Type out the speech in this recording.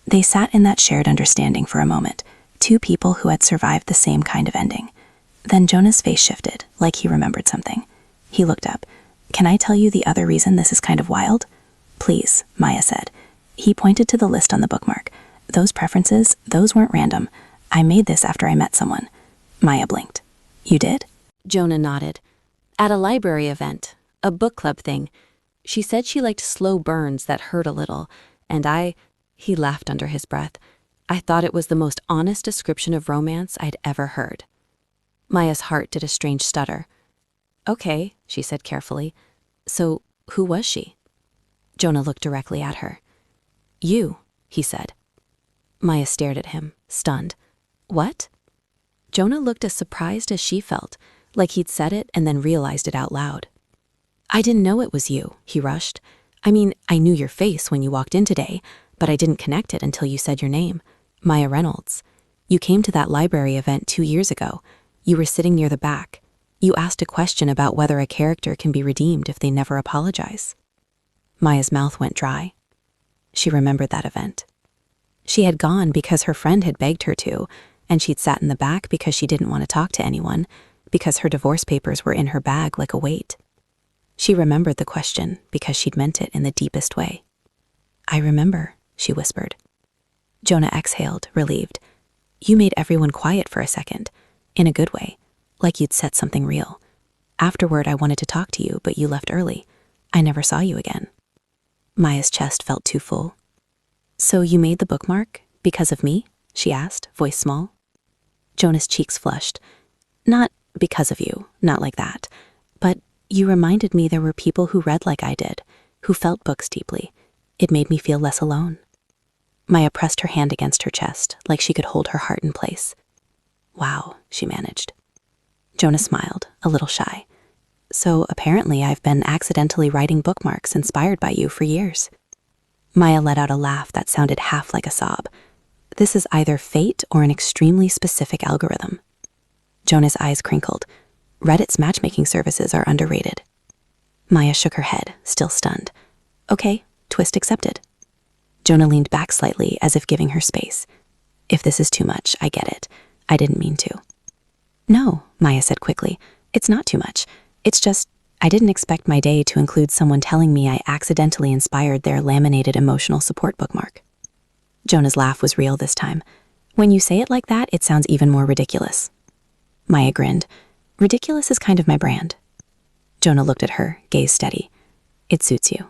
They sat in that shared understanding for a moment, two people who had survived the same kind of ending. Then Jonah's face shifted, like he remembered something. He looked up. "Can I tell you the other reason this is kind of wild?" "Please," Maya said. He pointed to the list on the bookmark. "Those preferences, those weren't random. I made this after I met someone." Maya blinked. "You did?" Jonah nodded. "At a library event, a book club thing. She said she liked slow burns that hurt a little, and he laughed under his breath. "I thought it was the most honest description of romance I'd ever heard." Maya's heart did a strange stutter. "Okay," she said carefully. "So, who was she?" Jonah looked directly at her. "You," he said. Maya stared at him, stunned. "What?" Jonah looked as surprised as she felt, like he'd said it and then realized it out loud. "I didn't know it was you," he rushed. "I mean, I knew your face when you walked in today, but I didn't connect it until you said your name. Maya Reynolds. You came to that library event 2 years ago. You were sitting near the back. You asked a question about whether a character can be redeemed if they never apologize." Maya's mouth went dry. She remembered that event. She had gone because her friend had begged her to, and she'd sat in the back because she didn't want to talk to anyone, because her divorce papers were in her bag like a weight. She remembered the question because she'd meant it in the deepest way. "I remember," she whispered. Jonah exhaled, relieved. "You made everyone quiet for a second, in a good way, like you'd said something real. Afterward, I wanted to talk to you, but you left early. I never saw you again." Maya's chest felt too full. "So you made the bookmark because of me?" she asked, voice small. Jonah's cheeks flushed. "Not because of you, not like that. But you reminded me there were people who read like I did, who felt books deeply. It made me feel less alone." Maya pressed her hand against her chest, like she could hold her heart in place. "Wow," she managed. Jonah smiled, a little shy. "So apparently I've been accidentally writing bookmarks inspired by you for years." Maya let out a laugh that sounded half like a sob. "This is either fate or an extremely specific algorithm." Jonah's eyes crinkled. "Reddit's matchmaking services are underrated." Maya shook her head, still stunned. "Okay, twist accepted." Jonah leaned back slightly, as if giving her space. "If this is too much, I get it. I didn't mean to." "No," Maya said quickly. "It's not too much. It's just, I didn't expect my day to include someone telling me I accidentally inspired their laminated emotional support bookmark." Jonah's laugh was real this time. "When you say it like that, it sounds even more ridiculous." Maya grinned. "Ridiculous is kind of my brand." Jonah looked at her, gaze steady. "It suits you."